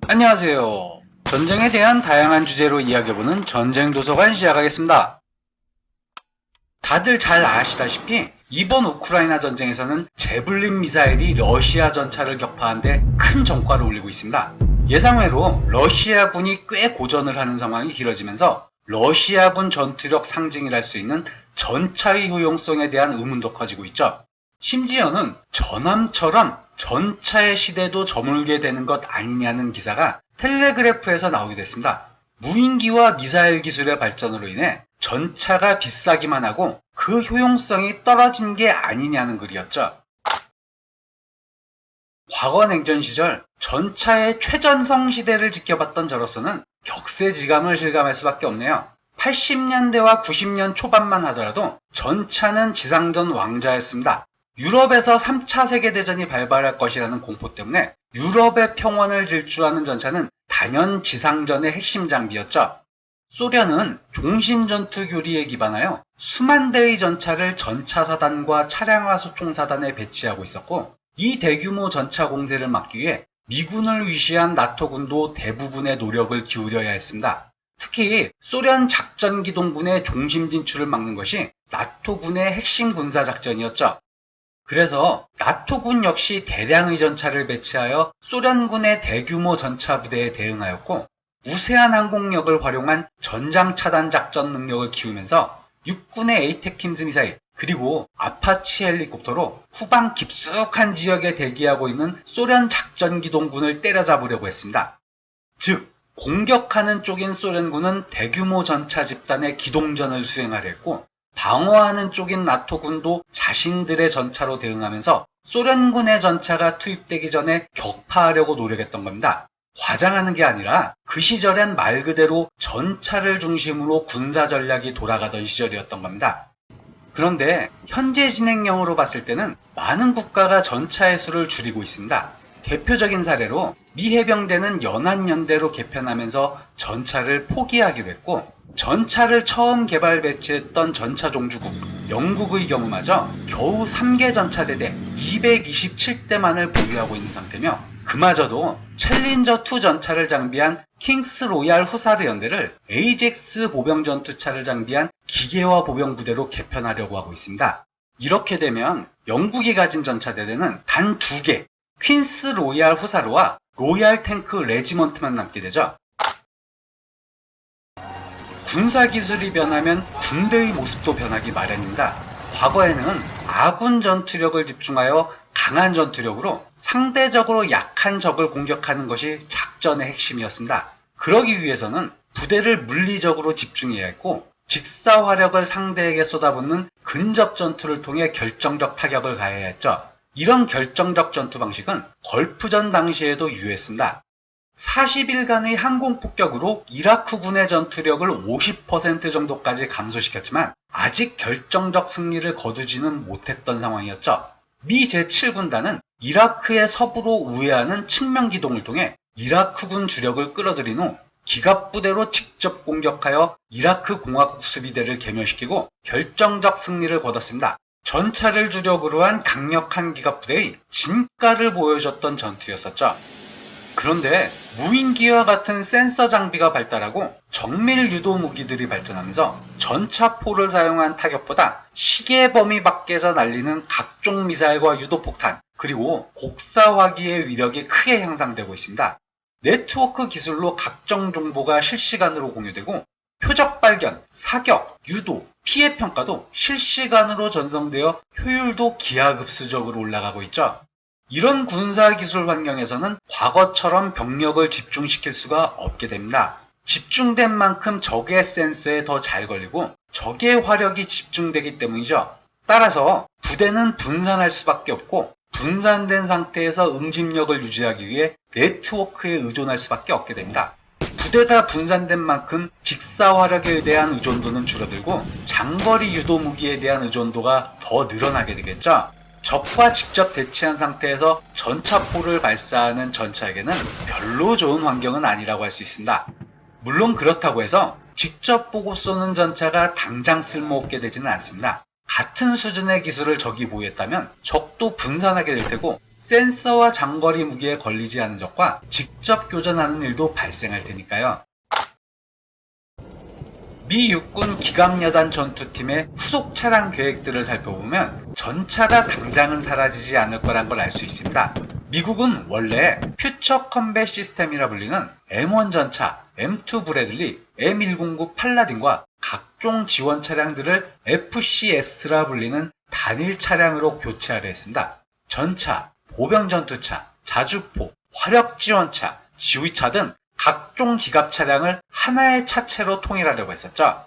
안녕하세요. 전쟁에 대한 다양한 주제로 이야기해보는 전쟁도서관 시작하겠습니다. 다들 잘 아시다시피 이번 우크라이나 전쟁에서는 제블린 미사일이 러시아 전차를 격파한 데 큰 전과를 올리고 있습니다. 예상외로 러시아군이 꽤 고전을 하는 상황이 길어지면서 러시아군 전투력 상징이랄 수 있는 전차의 효용성에 대한 의문도 커지고 있죠. 심지어는 전함처럼 전차의 시대도 저물게 되는 것 아니냐는 기사가 텔레그래프에서 나오게 됐습니다. 무인기와 미사일 기술의 발전으로 인해 전차가 비싸기만 하고 그 효용성이 떨어진 게 아니냐는 글이었죠. 과거 냉전 시절 전차의 최전성 시대를 지켜봤던 저로서는 격세지감을 실감할 수밖에 없네요. 80년대와 90년 초반만 하더라도 전차는 지상전 왕자였습니다. 유럽에서 3차 세계대전이 발발할 것이라는 공포 때문에 유럽의 평원을 질주하는 전차는 단연 지상전의 핵심 장비였죠. 소련은 종신전투 교리에 기반하여 수만 대의 전차를 전차사단과 차량화소총사단에 배치하고 있었고, 이 대규모 전차 공세를 막기 위해 미군을 위시한 나토군도 대부분의 노력을 기울여야 했습니다. 특히 소련 작전기동군의 중심 진출을 막는 것이 나토군의 핵심 군사작전이었죠. 그래서 나토군 역시 대량의 전차를 배치하여 소련군의 대규모 전차 부대에 대응하였고, 우세한 항공력을 활용한 전장 차단 작전 능력을 키우면서 육군의 에이테킴즈 미사일 그리고 아파치 헬리콥터로 후방 깊숙한 지역에 대기하고 있는 소련 작전기동군을 때려잡으려고 했습니다. 즉 공격하는 쪽인 소련군은 대규모 전차 집단의 기동전을 수행하려 했고, 방어하는 쪽인 나토군도 자신들의 전차로 대응하면서 소련군의 전차가 투입되기 전에 격파하려고 노력했던 겁니다. 과장하는 게 아니라 그 시절엔 말 그대로 전차를 중심으로 군사 전략이 돌아가던 시절이었던 겁니다. 그런데 현재 진행형으로 봤을 때는 많은 국가가 전차의 수를 줄이고 있습니다. 대표적인 사례로 미 해병대는 연합연대로 개편하면서 전차를 포기하기로 했고, 전차를 처음 개발 배치했던 전차 종주국 영국의 경우마저 겨우 3개 전차대대 227대만을 보유하고 있는 상태며, 그마저도 챌린저2 전차를 장비한 킹스 로얄 후사르 연대를 에이젝스 보병 전투차를 장비한 기계화 보병 부대로 개편하려고 하고 있습니다. 이렇게 되면 영국이 가진 전차대대는 단 2개, 퀸스 로얄 후사르와 로얄 탱크 레지먼트만 남게 되죠. 군사기술이 변하면 군대의 모습도 변하기 마련입니다. 과거에는 아군 전투력을 집중하여 강한 전투력으로 상대적으로 약한 적을 공격하는 것이 작전의 핵심이었습니다. 그러기 위해서는 부대를 물리적으로 집중해야 했고, 직사화력을 상대에게 쏟아붓는 근접 전투를 통해 결정적 타격을 가해야 했죠. 이런 결정적 전투 방식은 걸프전 당시에도 유효했습니다. 40일간의 항공폭격으로 이라크군의 전투력을 50% 정도까지 감소시켰지만 아직 결정적 승리를 거두지는 못했던 상황이었죠. 미 제7군단은 이라크의 서부로 우회하는 측면기동을 통해 이라크군 주력을 끌어들인 후 기갑부대로 직접 공격하여 이라크 공화국 수비대를 괴멸시키고 결정적 승리를 거뒀습니다. 전차를 주력으로 한 강력한 기갑부대의 진가를 보여줬던 전투였었죠. 그런데 무인기와 같은 센서 장비가 발달하고 정밀 유도 무기들이 발전하면서 전차포를 사용한 타격보다 시계 범위 밖에서 날리는 각종 미사일과 유도폭탄, 그리고 곡사화기의 위력이 크게 향상되고 있습니다. 네트워크 기술로 각종 정보가 실시간으로 공유되고 표적 발견, 사격, 유도, 피해 평가도 실시간으로 전송되어 효율도 기하급수적으로 올라가고 있죠. 이런 군사기술 환경에서는 과거처럼 병력을 집중시킬 수가 없게 됩니다. 집중된 만큼 적의 센서에 더 잘 걸리고 적의 화력이 집중되기 때문이죠. 따라서 부대는 분산할 수밖에 없고, 분산된 상태에서 응집력을 유지하기 위해 네트워크에 의존할 수밖에 없게 됩니다. 부대가 분산된 만큼 직사화력에 대한 의존도는 줄어들고 장거리 유도 무기에 대한 의존도가 더 늘어나게 되겠죠. 적과 직접 대치한 상태에서 전차포를 발사하는 전차에게는 별로 좋은 환경은 아니라고 할 수 있습니다. 물론 그렇다고 해서 직접 보고 쏘는 전차가 당장 쓸모없게 되지는 않습니다. 같은 수준의 기술을 적이 보유했다면 적도 분산하게 될 테고 센서와 장거리 무기에 걸리지 않은 적과 직접 교전하는 일도 발생할 테니까요. 미 육군 기갑여단 전투팀의 후속 차량 계획들을 살펴보면 전차가 당장은 사라지지 않을 거란 걸 알 수 있습니다. 미국은 원래 퓨처 컴뱃 시스템이라 불리는 M1 전차, M2 브래들리, M109 팔라딘과 각종 지원 차량들을 FCS라 불리는 단일 차량으로 교체하려 했습니다. 전차, 보병 전투차, 자주포, 화력 지원차, 지휘차 등 각종 기갑 차량을 하나의 차체로 통일하려고 했었죠.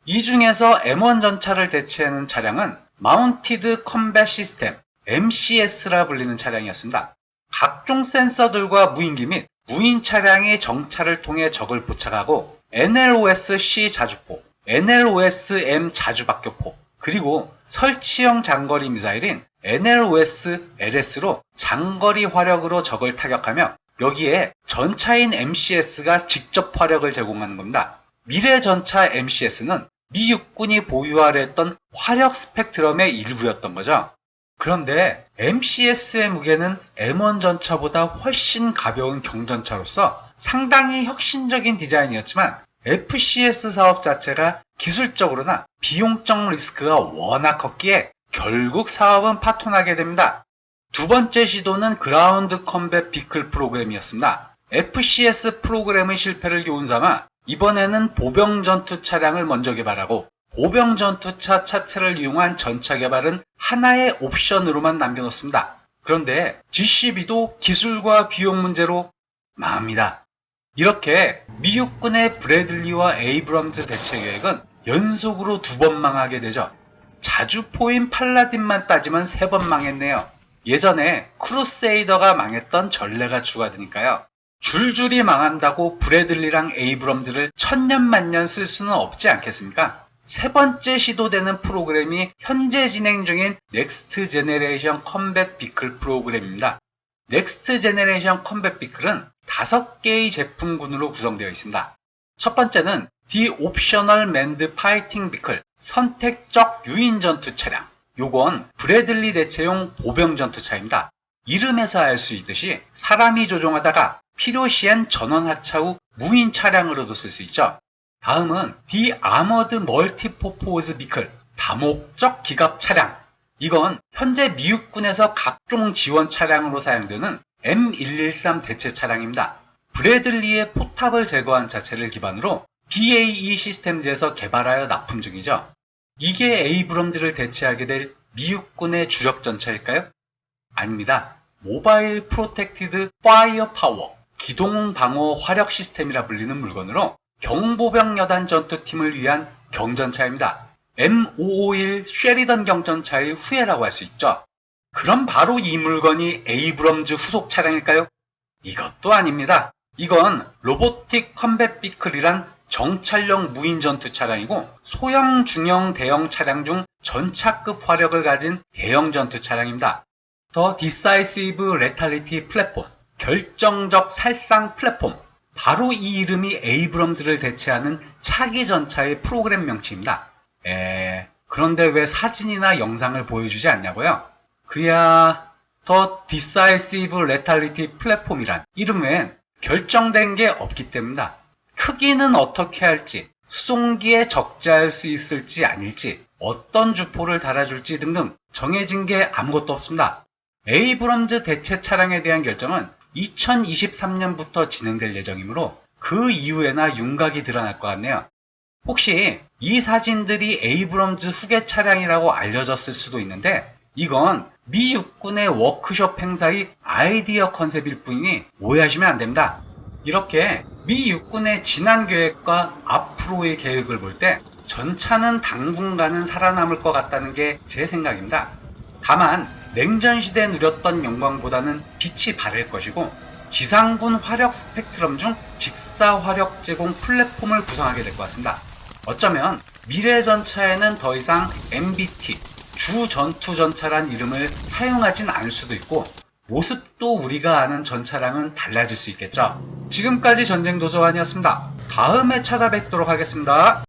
이 중에서 M1 전차를 대체하는 차량은 마운티드 컴뱃 시스템, MCS라 불리는 차량이었습니다. 각종 센서들과 무인기 및 무인 차량이 정찰을 통해 적을 포착하고 NLOS-C 자주포, NLOS-M 자주박격포, 그리고 설치형 장거리 미사일인 NLOS-LS로 장거리 화력으로 적을 타격하며 여기에 전차인 MCS가 직접 화력을 제공하는 겁니다. 미래 전차 MCS는 미 육군이 보유하려 했던 화력 스펙트럼의 일부였던 거죠. 그런데 MCS의 무게는 M1 전차보다 훨씬 가벼운 경전차로서 상당히 혁신적인 디자인이었지만 FCS 사업 자체가 기술적으로나 비용적 리스크가 워낙 컸기에 결국 사업은 파토나게 됩니다. 두 번째 시도는 그라운드 컴뱃 비클 프로그램이었습니다. FCS 프로그램의 실패를 교훈삼아 이번에는 보병 전투 차량을 먼저 개발하고 보병 전투차 차체를 이용한 전차 개발은 하나의 옵션으로만 남겨놓습니다. 그런데 GCB도 기술과 비용 문제로 망합니다. 이렇게 미 육군의 브래들리와 에이브럼스 대체 계획은 연속으로 2번 망하게 되죠. 자주포인 팔라딘만 따지면 3번 망했네요. 예전에 크루세이더가 망했던 전례가 추가되니까요. 줄줄이 망한다고 브래들리랑 에이브럼즈를 천년만년 쓸 수는 없지 않겠습니까? 세 번째 시도되는 프로그램이 현재 진행 중인 넥스트 제네레이션 컴뱃 비클 프로그램입니다. 넥스트 제네레이션 컴뱃 비클은 5개의 제품군으로 구성되어 있습니다. 첫 번째는 The Optional Manned Fighting Vehicle, 선택적 유인 전투 차량. 요건 브래들리 대체용 보병 전투차입니다. 이름에서 알 수 있듯이 사람이 조종하다가 필요시엔 전원 하차 후 무인 차량으로도 쓸 수 있죠. 다음은 The Armored Multipurpose Vehicle, 다목적 기갑 차량. 이건 현재 미육군에서 각종 지원 차량으로 사용되는 M113 대체 차량입니다. 브래들리의 포탑을 제거한 자체를 기반으로 BAE 시스템즈에서 개발하여 납품 중이죠. 이게 에이브럼즈를 대체하게 될 미육군의 주력 전차일까요? 아닙니다. 모바일 프로텍티드 파이어 파워, 기동 방어 화력 시스템이라 불리는 물건으로 경보병 여단 전투팀을 위한 경전차입니다. M551 쉐리던 경전차의 후예라고 할 수 있죠. 그럼 바로 이 물건이 에이브럼즈 후속 차량일까요? 이것도 아닙니다. 이건 로보틱 컴뱃 비클이란 정찰용 무인 전투 차량이고 소형, 중형, 대형 차량 중 전차급 화력을 가진 대형 전투 차량입니다. 더 디사이시브 레탈리티 플랫폼, 결정적 살상 플랫폼. 바로 이 이름이 에이브럼즈를 대체하는 차기 전차의 프로그램 명칭입니다. 그런데 왜 사진이나 영상을 보여주지 않냐고요? 그야 더 디사이시브 레탈리티 플랫폼이란 이름 외엔 결정된 게 없기 때문이다. 크기는 어떻게 할지, 수송기에 적재할 수 있을지 아닐지, 어떤 주포를 달아줄지 등등 정해진 게 아무것도 없습니다. 에이브럼즈 대체 차량에 대한 결정은 2023년부터 진행될 예정이므로 그 이후에나 윤곽이 드러날 것 같네요. 혹시 이 사진들이 에이브럼즈 후계 차량이라고 알려졌을 수도 있는데 이건 미 육군의 워크숍 행사의 아이디어 컨셉일 뿐이니 오해하시면 안 됩니다. 이렇게 미 육군의 지난 계획과 앞으로의 계획을 볼 때 전차는 당분간은 살아남을 것 같다는 게 제 생각입니다. 다만 냉전시대에 누렸던 영광보다는 빛이 바랄 것이고 지상군 화력 스펙트럼 중 직사 화력 제공 플랫폼을 구성하게 될 것 같습니다. 어쩌면 미래 전차에는 더 이상 MBT, 주 전투 전차란 이름을 사용하진 않을 수도 있고 모습도 우리가 아는 전차랑은 달라질 수 있겠죠. 지금까지 전쟁도서관이었습니다. 다음에 찾아뵙도록 하겠습니다.